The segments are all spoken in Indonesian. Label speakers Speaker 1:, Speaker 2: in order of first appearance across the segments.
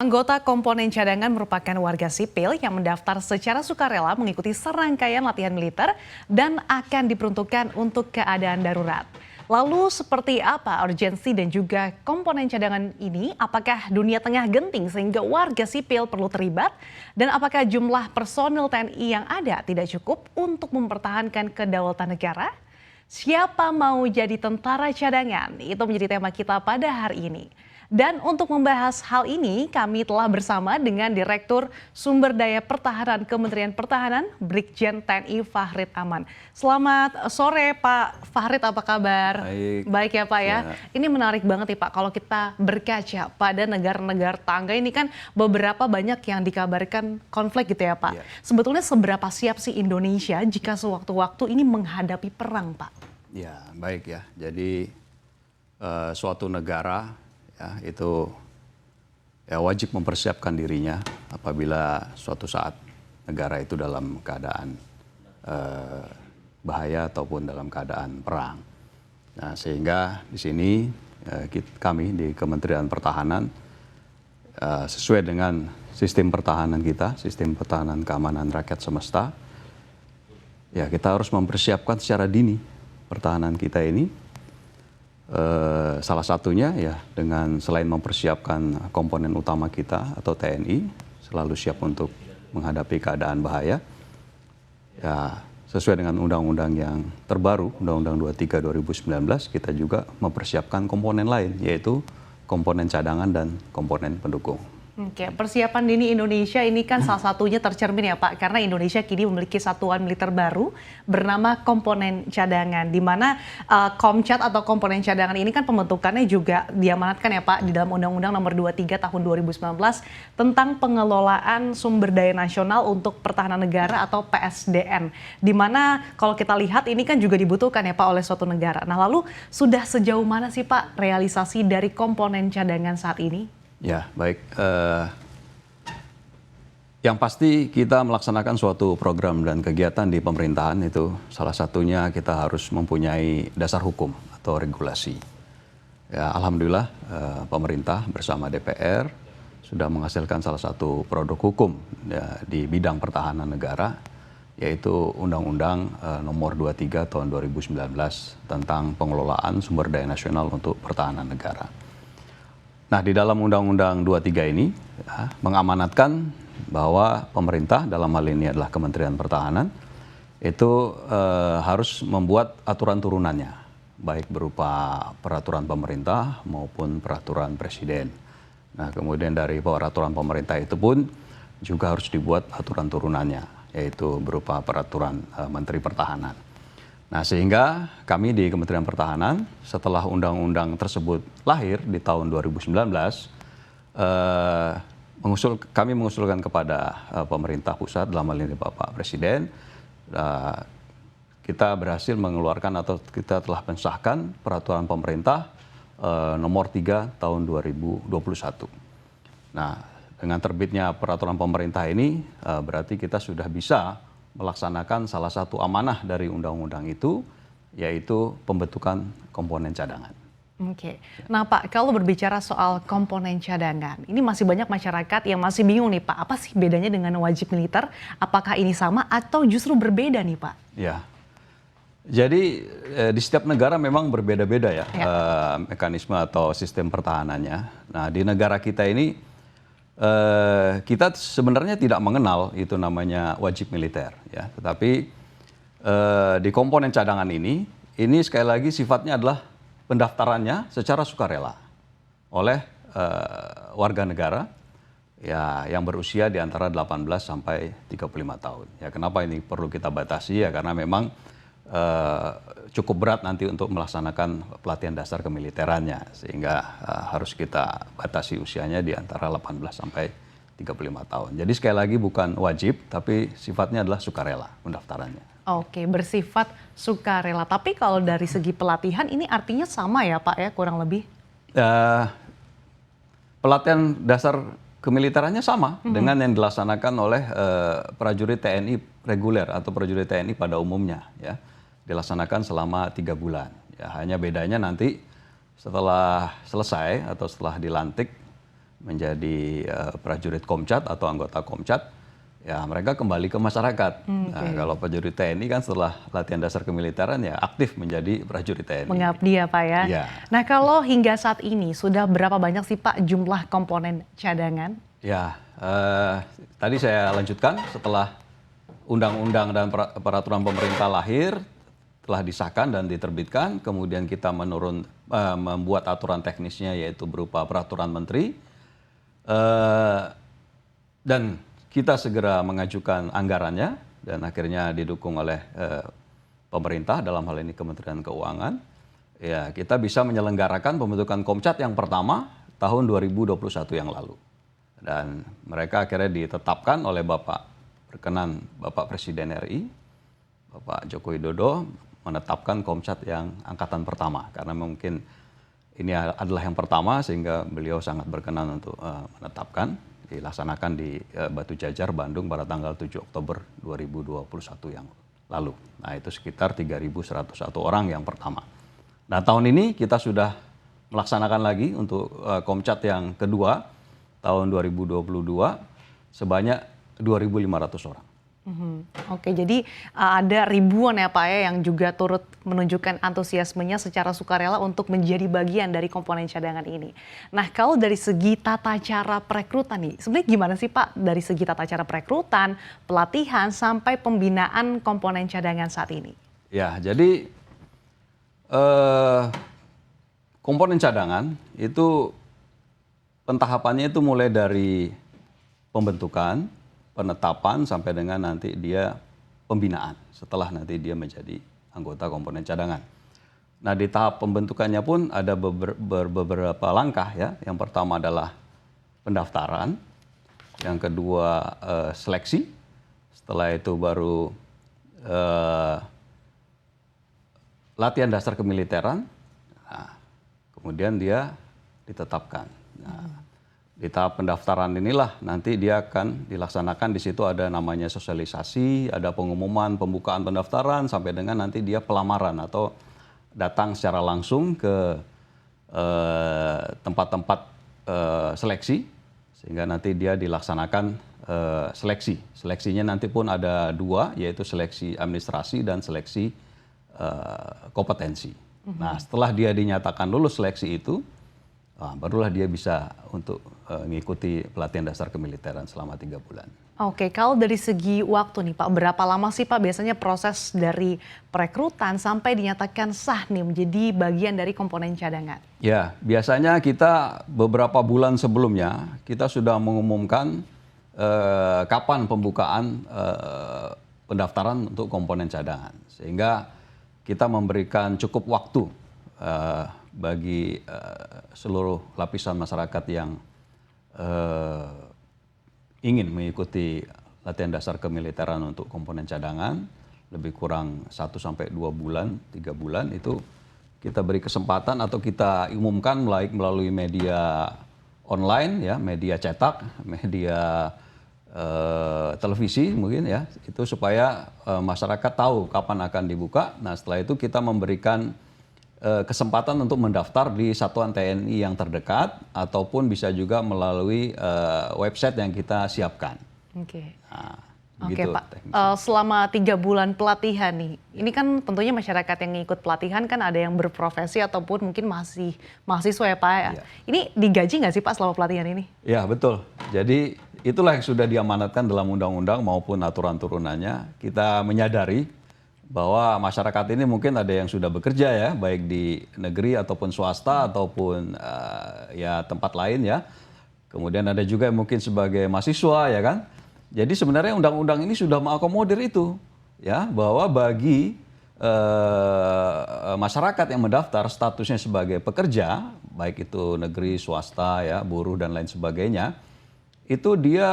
Speaker 1: Anggota komponen cadangan merupakan warga sipil yang mendaftar secara sukarela mengikuti serangkaian latihan militer dan akan diperuntukkan untuk keadaan darurat. Lalu seperti apa urgensi dan juga komponen cadangan ini? Apakah dunia tengah genting sehingga warga sipil perlu terlibat? Dan apakah jumlah personil TNI yang ada tidak cukup untuk mempertahankan kedaulatan negara? Siapa mau jadi tentara cadangan? Itu menjadi tema kita pada hari ini. Dan untuk membahas hal ini, kami telah bersama dengan Direktur Sumber Daya Pertahanan Kementerian Pertahanan, Brigjen TNI Fahrid Aman. Selamat sore Pak Fahrid, apa kabar? Baik ya Pak ya. Ini menarik banget nih Pak, kalau kita berkaca pada negara-negara tangga ini kan beberapa banyak yang dikabarkan konflik gitu ya Pak. Sebetulnya seberapa siap sih Indonesia jika sewaktu-waktu ini menghadapi perang Pak?
Speaker 2: Ya, baik ya. Jadi suatu negara itu wajib mempersiapkan dirinya apabila suatu saat negara itu dalam keadaan bahaya ataupun dalam keadaan perang. Nah, sehingga di sini kami di Kementerian Pertahanan sesuai dengan sistem pertahanan kita, sistem pertahanan keamanan rakyat semesta, ya kita harus mempersiapkan secara dini pertahanan kita ini. Salah satunya ya dengan selain mempersiapkan komponen utama kita atau TNI selalu siap untuk menghadapi keadaan bahaya, ya sesuai dengan undang-undang yang terbaru, Undang-Undang 23 2019, kita juga mempersiapkan komponen lain yaitu komponen cadangan dan komponen pendukung.
Speaker 1: Oke, persiapan dini Indonesia ini kan salah satunya tercermin ya Pak, karena Indonesia kini memiliki satuan militer baru bernama komponen cadangan, di mana Komcat atau komponen cadangan ini kan pembentukannya juga diamanatkan ya Pak di dalam Undang-Undang Nomor 23 Tahun 2019 tentang pengelolaan sumber daya nasional untuk pertahanan negara atau PSDN, di mana kalau kita lihat ini kan juga dibutuhkan ya Pak oleh suatu negara. Nah lalu sudah sejauh mana sih Pak realisasi dari komponen cadangan saat ini?
Speaker 2: Ya, baik. Yang pasti kita melaksanakan suatu program dan kegiatan di pemerintahan itu salah satunya kita harus mempunyai dasar hukum atau regulasi. Ya, alhamdulillah pemerintah bersama DPR sudah menghasilkan salah satu produk hukum ya, di bidang pertahanan negara, yaitu Undang-Undang Nomor 23 Tahun 2019 tentang pengelolaan sumber daya nasional untuk pertahanan negara. Nah, di dalam Undang-Undang 23 ini ya, mengamanatkan bahwa pemerintah dalam hal ini adalah Kementerian Pertahanan itu harus membuat aturan turunannya, baik berupa peraturan pemerintah maupun peraturan presiden. Nah, kemudian dari peraturan pemerintah itu pun juga harus dibuat aturan turunannya, yaitu berupa peraturan Menteri Pertahanan. Nah, sehingga kami di Kementerian Pertahanan setelah undang-undang tersebut lahir di tahun 2019, kami mengusulkan kepada pemerintah pusat dalam hal ini Bapak Presiden, kita berhasil mengeluarkan atau kita telah mensahkan peraturan pemerintah nomor 3 tahun 2021. Nah, dengan terbitnya peraturan pemerintah ini berarti kita sudah bisa melaksanakan salah satu amanah dari undang-undang itu, yaitu pembentukan komponen cadangan.
Speaker 1: Oke, nah Pak, kalau berbicara soal komponen cadangan, ini masih banyak masyarakat yang masih bingung nih Pak, apa sih bedanya dengan wajib militer? Apakah ini sama atau justru berbeda nih Pak?
Speaker 2: Ya, jadi di setiap negara memang berbeda-beda ya, mekanisme atau sistem pertahanannya. Nah, di negara kita ini kita sebenarnya tidak mengenal itu namanya wajib militer ya, tetapi di komponen cadangan ini sekali lagi sifatnya adalah pendaftarannya secara sukarela oleh warga negara ya yang berusia di antara 18 sampai 35 tahun. Ya, kenapa ini perlu kita batasi ya, karena memang cukup berat nanti untuk melaksanakan pelatihan dasar kemiliterannya, sehingga harus kita batasi usianya di antara 18 sampai 35 tahun. Jadi sekali lagi bukan wajib, tapi sifatnya adalah sukarela pendaftarannya.
Speaker 1: Oke, bersifat sukarela. Tapi kalau dari segi pelatihan ini artinya sama ya Pak ya, kurang lebih?
Speaker 2: Pelatihan dasar kemiliterannya sama dengan yang dilaksanakan oleh prajurit TNI reguler atau prajurit TNI pada umumnya ya. Dilaksanakan selama 3 bulan. Ya, hanya bedanya nanti setelah selesai atau setelah dilantik menjadi prajurit Komcat atau anggota Komcat, ya mereka kembali ke masyarakat. Nah, kalau prajurit TNI kan setelah latihan dasar kemiliteran ya aktif menjadi prajurit TNI.
Speaker 1: Mengabdi ya Pak ya.
Speaker 2: Iya.
Speaker 1: Nah kalau hingga saat ini sudah berapa banyak sih Pak jumlah komponen cadangan?
Speaker 2: Ya, tadi saya lanjutkan setelah undang-undang dan peraturan pemerintah lahir, telah disahkan dan diterbitkan, kemudian kita membuat aturan teknisnya yaitu berupa peraturan menteri, dan kita segera mengajukan anggarannya dan akhirnya didukung oleh pemerintah dalam hal ini Kementerian Keuangan. Ya, kita bisa menyelenggarakan pembentukan Komcat yang pertama tahun 2021 yang lalu. Dan mereka akhirnya ditetapkan oleh Bapak Presiden RI, Bapak Joko Widodo, menetapkan Komcat yang angkatan pertama. Karena mungkin ini adalah yang pertama sehingga beliau sangat berkenan untuk menetapkan, dilaksanakan di Batu Jajar, Bandung pada tanggal 7 Oktober 2021 yang lalu. Nah itu sekitar 3.101 orang yang pertama. Nah tahun ini kita sudah melaksanakan lagi untuk Komcat yang kedua tahun 2022 sebanyak 2.500 orang.
Speaker 1: Oke, jadi ada ribuan ya Pak ya yang juga turut menunjukkan antusiasmenya secara sukarela untuk menjadi bagian dari komponen cadangan ini. Nah kalau dari segi tata cara perekrutan nih, sebenarnya gimana sih Pak dari segi tata cara perekrutan, pelatihan, sampai pembinaan komponen cadangan saat ini?
Speaker 2: Ya, jadi komponen cadangan itu pentahapannya itu mulai dari pembentukan, penetapan sampai dengan nanti dia pembinaan setelah nanti dia menjadi anggota komponen cadangan. Nah di tahap pembentukannya pun ada beberapa langkah ya. Yang pertama adalah pendaftaran, yang kedua seleksi, setelah itu baru latihan dasar kemiliteran, nah, kemudian dia ditetapkan. Nah, di tahap pendaftaran inilah nanti dia akan dilaksanakan, di situ ada namanya sosialisasi, ada pengumuman pembukaan pendaftaran sampai dengan nanti dia pelamaran atau datang secara langsung ke tempat-tempat seleksi sehingga nanti dia dilaksanakan seleksi. Seleksinya nanti pun ada dua, yaitu seleksi administrasi dan seleksi kompetensi. Nah setelah dia dinyatakan lulus seleksi itu, barulah dia bisa untuk mengikuti pelatihan dasar kemiliteran selama 3 bulan.
Speaker 1: Oke, kalau dari segi waktu nih Pak, berapa lama sih Pak biasanya proses dari perekrutan sampai dinyatakan sah nih menjadi bagian dari komponen cadangan?
Speaker 2: Ya, biasanya kita beberapa bulan sebelumnya kita sudah mengumumkan kapan pembukaan pendaftaran untuk komponen cadangan. Sehingga kita memberikan cukup waktu bagi seluruh lapisan masyarakat yang ingin mengikuti latihan dasar kemiliteran untuk komponen cadangan, lebih kurang 1 sampai 2 bulan, 3 bulan itu kita beri kesempatan atau kita umumkan melalui media online ya, media cetak, media televisi mungkin ya, itu supaya masyarakat tahu kapan akan dibuka. Nah setelah itu kita memberikan kesempatan untuk mendaftar di satuan TNI yang terdekat ataupun bisa juga melalui website yang kita siapkan.
Speaker 1: Oke.
Speaker 2: Nah,
Speaker 1: Oke
Speaker 2: gitu,
Speaker 1: Pak, selama 3 bulan pelatihan nih, ini kan tentunya masyarakat yang ikut pelatihan kan ada yang berprofesi ataupun mungkin masih mahasiswa ya Pak ya.
Speaker 2: Iya.
Speaker 1: Ini digaji nggak sih Pak selama pelatihan ini?
Speaker 2: Ya betul, jadi itulah yang sudah diamanatkan dalam undang-undang maupun aturan turunannya. Kita menyadari bahwa masyarakat ini mungkin ada yang sudah bekerja ya, baik di negeri ataupun swasta ataupun ya tempat lain ya. Kemudian ada juga yang mungkin sebagai mahasiswa ya kan. Jadi sebenarnya undang-undang ini sudah mengakomodir itu ya, bahwa bagi masyarakat yang mendaftar statusnya sebagai pekerja, baik itu negeri, swasta ya, buruh dan lain sebagainya, itu dia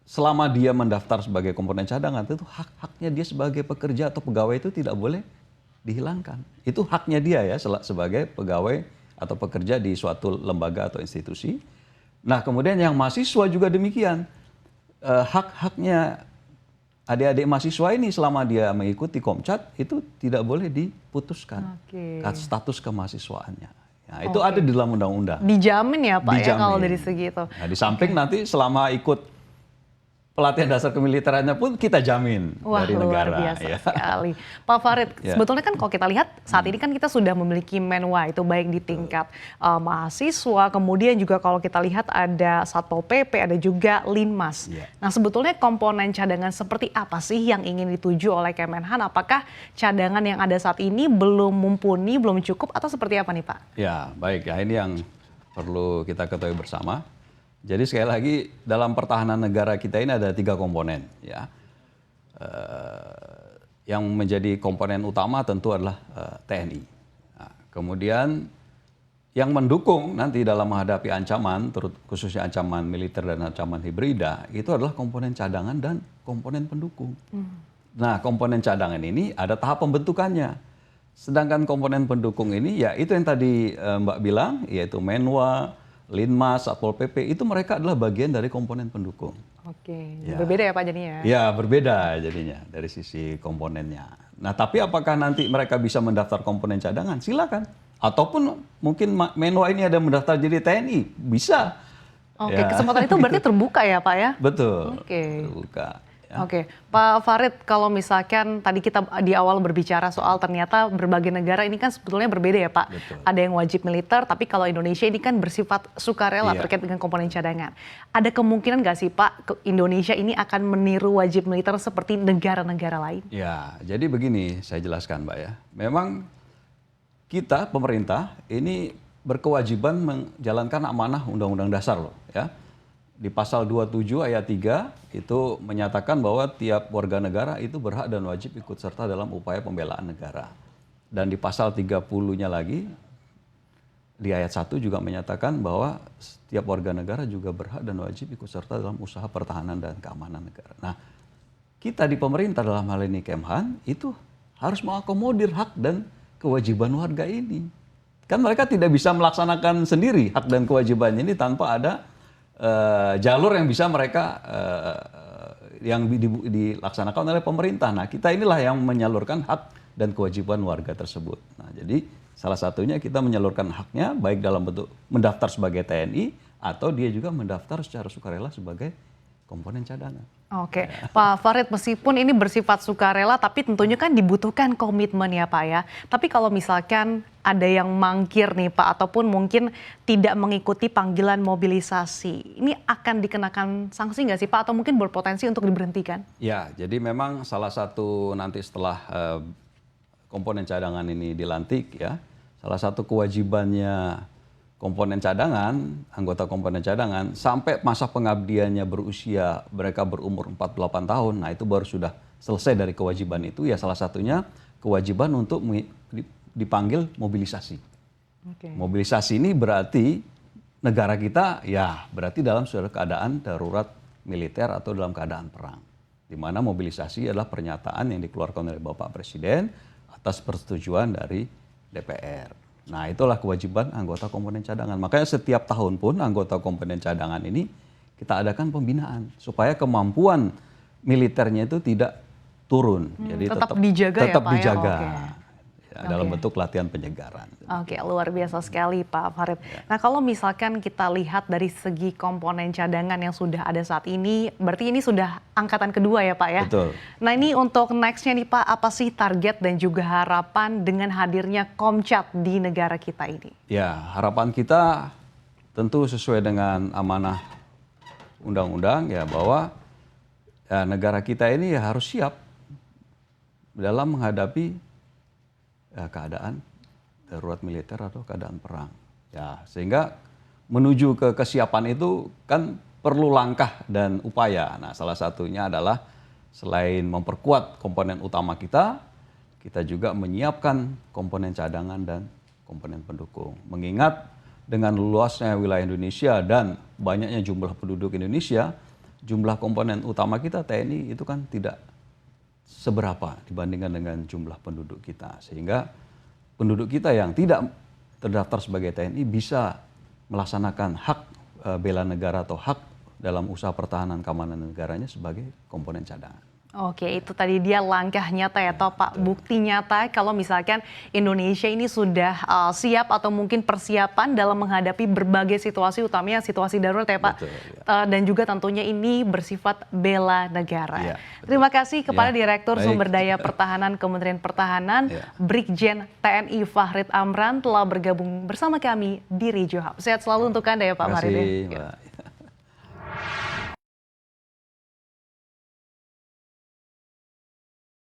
Speaker 2: selama dia mendaftar sebagai komponen cadangan, itu hak-haknya dia sebagai pekerja atau pegawai itu tidak boleh dihilangkan. Itu haknya dia ya sebagai pegawai atau pekerja di suatu lembaga atau institusi. Nah kemudian yang mahasiswa juga demikian. Hak-haknya adik-adik mahasiswa ini selama dia mengikuti Komcat itu tidak boleh diputuskan status kemahasiswaannya. Nah, itu ada di dalam undang-undang.
Speaker 1: Dijamin ya Pak ya kalau
Speaker 2: Dijamin.
Speaker 1: dari segi itu.
Speaker 2: Nah, di samping nanti selama ikut pelatihan dasar kemiliterannya pun kita jamin
Speaker 1: Wah,
Speaker 2: dari
Speaker 1: luar
Speaker 2: negara.
Speaker 1: biasa
Speaker 2: Ya.
Speaker 1: sekali. Pak Farid,
Speaker 2: Ya.
Speaker 1: sebetulnya kan kalau kita lihat saat ini kan kita sudah memiliki Menwa, itu baik di tingkat mahasiswa, kemudian juga kalau kita lihat ada Satpol PP, ada juga Linmas.
Speaker 2: Ya.
Speaker 1: Nah, sebetulnya komponen cadangan seperti apa sih yang ingin dituju oleh Kemenhan? Apakah cadangan yang ada saat ini belum mumpuni, belum cukup, atau seperti apa nih Pak?
Speaker 2: Ya, baik ya, ini yang perlu kita ketahui bersama. Jadi sekali lagi dalam pertahanan negara kita ini ada 3 komponen ya. Yang menjadi komponen utama tentu adalah TNI. Nah, kemudian yang mendukung nanti dalam menghadapi ancaman, khususnya ancaman militer dan ancaman hibrida, itu adalah komponen cadangan dan komponen pendukung. Nah, komponen cadangan ini ada tahap pembentukannya. Sedangkan komponen pendukung ini ya itu yang tadi Mbak bilang, yaitu Menwa, Linmas, Satpol PP, itu mereka adalah bagian dari komponen pendukung.
Speaker 1: Oke,
Speaker 2: Ya.
Speaker 1: berbeda ya Pak jadinya.
Speaker 2: Ya, berbeda jadinya dari sisi komponennya. Nah, tapi apakah nanti mereka bisa mendaftar komponen cadangan? Silakan. Ataupun mungkin Menwa ini ada mendaftar jadi TNI, bisa.
Speaker 1: Oke,
Speaker 2: Ya.
Speaker 1: kesempatan itu berarti terbuka ya Pak ya?
Speaker 2: Betul.
Speaker 1: Oke.
Speaker 2: Terbuka. Ya.
Speaker 1: Oke, Pak Farid, kalau misalkan tadi kita di awal berbicara soal ternyata berbagai negara ini kan sebetulnya berbeda ya Pak.
Speaker 2: Betul.
Speaker 1: Ada yang wajib militer, tapi kalau Indonesia ini kan bersifat sukarela
Speaker 2: Iya.
Speaker 1: terkait dengan komponen cadangan. Ada kemungkinan nggak sih Pak, Indonesia ini akan meniru wajib militer seperti negara-negara lain?
Speaker 2: Ya, jadi begini saya jelaskan Mbak ya. Memang kita pemerintah ini berkewajiban menjalankan amanah Undang-Undang Dasar loh ya. Di pasal 27 ayat 3 itu menyatakan bahwa tiap warga negara itu berhak dan wajib ikut serta dalam upaya pembelaan negara. Dan di pasal 30-nya lagi di ayat 1 juga menyatakan bahwa setiap warga negara juga berhak dan wajib ikut serta dalam usaha pertahanan dan keamanan negara. Nah, kita di pemerintah dalam hal ini Kemhan itu harus mengakomodir hak dan kewajiban warga ini. Kan mereka tidak bisa melaksanakan sendiri hak dan kewajibannya ini tanpa ada jalur yang bisa mereka yang dilaksanakan oleh pemerintah. Nah, kita inilah yang menyalurkan hak dan kewajiban warga tersebut. Nah, jadi salah satunya kita menyalurkan haknya baik dalam bentuk mendaftar sebagai TNI atau dia juga mendaftar secara sukarela sebagai komponen cadangan.
Speaker 1: Oke, Pak Farid, meskipun ini bersifat sukarela, tapi tentunya kan dibutuhkan komitmen ya Pak ya. Tapi kalau misalkan ada yang mangkir nih Pak, ataupun mungkin tidak mengikuti panggilan mobilisasi, ini akan dikenakan sanksi nggak sih Pak, atau mungkin berpotensi untuk diberhentikan?
Speaker 2: Ya, jadi memang salah satu nanti setelah komponen cadangan ini dilantik ya, salah satu kewajibannya komponen cadangan, anggota komponen cadangan, sampai masa pengabdiannya berusia, mereka berumur 48 tahun, nah itu baru sudah selesai dari kewajiban itu, ya salah satunya kewajiban untuk dipanggil mobilisasi.
Speaker 1: Oke.
Speaker 2: Mobilisasi ini berarti negara kita ya berarti dalam suatu keadaan darurat militer atau dalam keadaan perang. Di mana mobilisasi adalah pernyataan yang dikeluarkan oleh Bapak Presiden atas persetujuan dari DPR. Nah, itulah kewajiban anggota komponen cadangan. Makanya setiap tahun pun anggota komponen cadangan ini kita adakan pembinaan supaya kemampuan militernya itu tidak turun. Jadi
Speaker 1: tetap dijaga ya,
Speaker 2: tetap
Speaker 1: Pak, ya?
Speaker 2: dijaga.
Speaker 1: Oke.
Speaker 2: Ya, dalam
Speaker 1: Oke.
Speaker 2: bentuk latihan penyegaran.
Speaker 1: Oke, luar biasa sekali Pak Farid. Nah, kalau misalkan kita lihat dari segi komponen cadangan yang sudah ada saat ini, berarti ini sudah angkatan kedua ya Pak ya?
Speaker 2: Betul.
Speaker 1: Nah, ini untuk next-nya nih Pak, apa sih target dan juga harapan dengan hadirnya Komcat di negara kita ini?
Speaker 2: Ya, harapan kita tentu sesuai dengan amanah undang-undang ya bahwa ya, negara kita ini ya harus siap dalam menghadapi keadaan darurat militer atau keadaan perang. Ya, sehingga menuju ke kesiapan itu kan perlu langkah dan upaya. Nah, salah satunya adalah selain memperkuat komponen utama kita juga menyiapkan komponen cadangan dan komponen pendukung. Mengingat dengan luasnya wilayah Indonesia dan banyaknya jumlah penduduk Indonesia, jumlah komponen utama kita TNI itu kan tidak seberapa dibandingkan dengan jumlah penduduk kita. Sehingga penduduk kita yang tidak terdaftar sebagai TNI bisa melaksanakan hak bela negara atau hak dalam usaha pertahanan keamanan negaranya sebagai komponen cadangan.
Speaker 1: Oke, itu tadi dia langkah nyata ya, toh Pak, bukti nyata kalau misalkan Indonesia ini sudah siap atau mungkin persiapan dalam menghadapi berbagai situasi, utamanya situasi darurat ya Pak.
Speaker 2: Betul, ya.
Speaker 1: Dan juga tentunya ini bersifat bela negara.
Speaker 2: Ya, betul.
Speaker 1: Terima kasih kepada
Speaker 2: Ya,
Speaker 1: Direktur
Speaker 2: baik.
Speaker 1: Sumber Daya Pertahanan Kementerian Pertahanan,
Speaker 2: Ya.
Speaker 1: Brigjen TNI Fahrid Amran telah bergabung bersama kami di Rijo Hub. Sehat selalu untuk Anda ya Pak
Speaker 2: Terima
Speaker 1: Fahrid.
Speaker 2: kasih,
Speaker 1: Ya.
Speaker 2: Mbak.